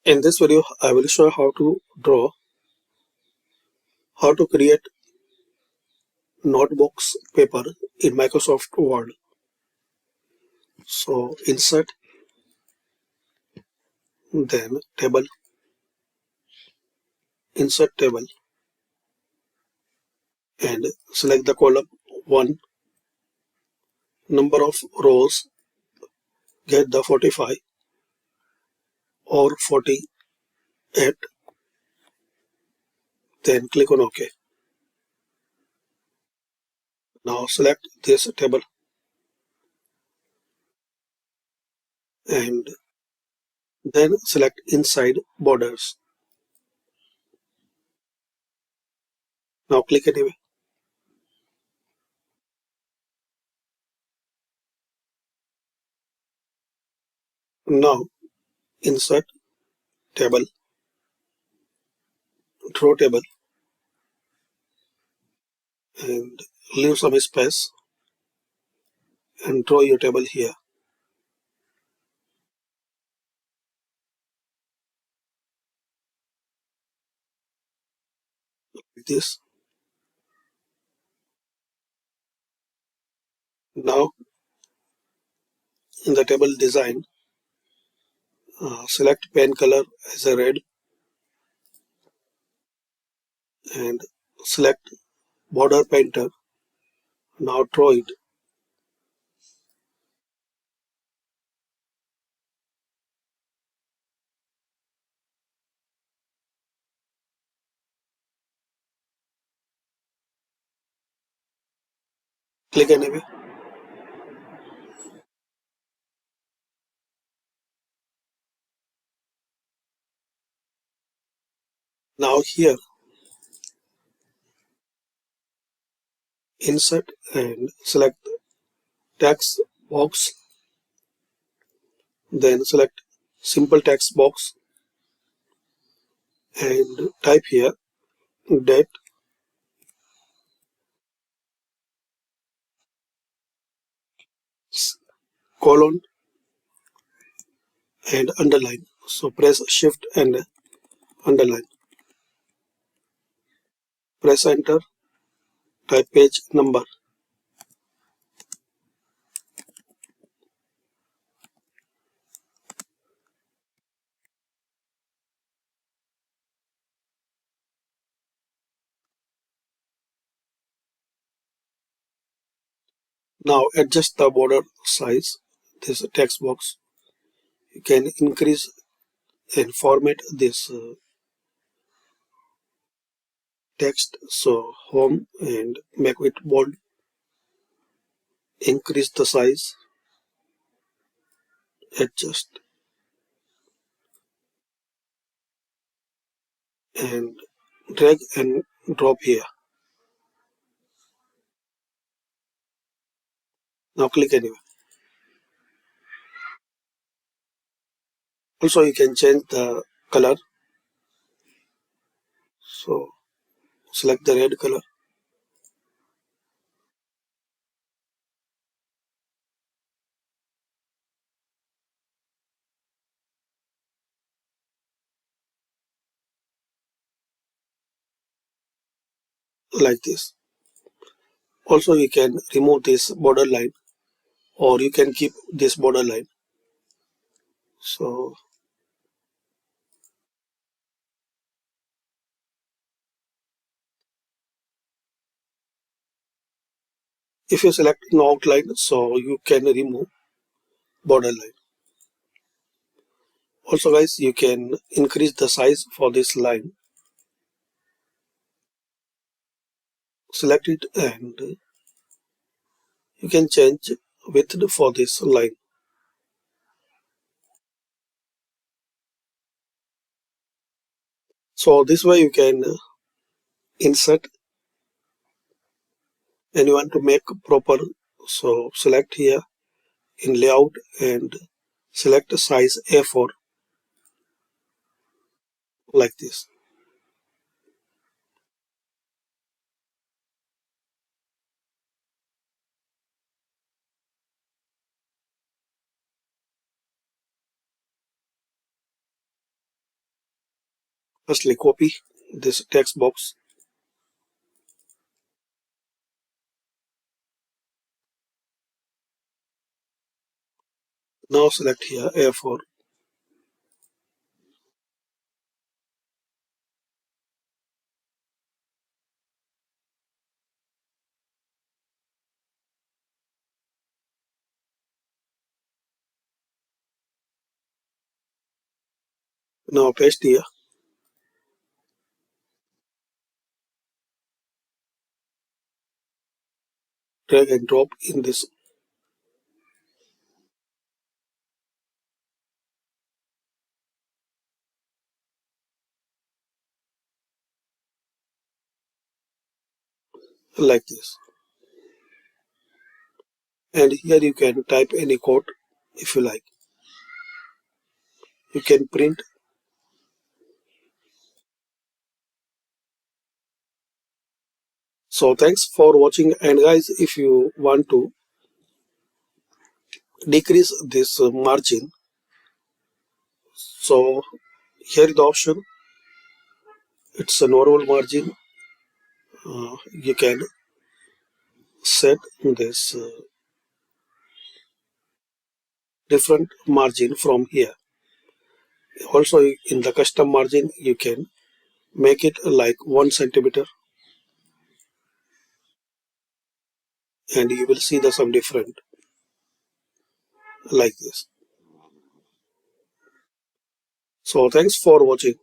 In this video, I will show how to create notebooks paper in Microsoft Word. So insert, then table, insert table, and select the column 1, number of rows, get the 45 or 48, then click on OK. Now select this table and then select inside borders. Now click anyway. Now insert table, draw table, and leave some space and draw your table here. Like this. Now in the table design, select pen color as a red and select border painter. Now draw it. Click anyway. Now here insert and select text box. Then select simple text box and type here date colon and underline. So press shift and underline. Press enter. Type page number. Now adjust the border size. This text box. You can increase and format this text. So home and make it bold. Increase the size. Adjust and drag and drop here. Now click anywhere. Also you can change the color. So select the red color. Like this. Also you can remove this border line or you can keep this border line. So if you select no outline, so you can remove border line. Also guys, you can increase the size for this line. Select it and you can change width for this line. So this way you can insert and you want to make proper. So select here in layout and select size A4 like this. Firstly, copy this text box. Now select here A4. Now paste here. Drag and drop in this. Like this. And here you can type any code if you like. You can print. So thanks for watching, and guys, if you want to decrease this margin, so here is the option. It's a normal margin. You can set this different margin from here. Also in the custom margin you can make it like 1 centimeter, and you will see the some different like this. So thanks for watching.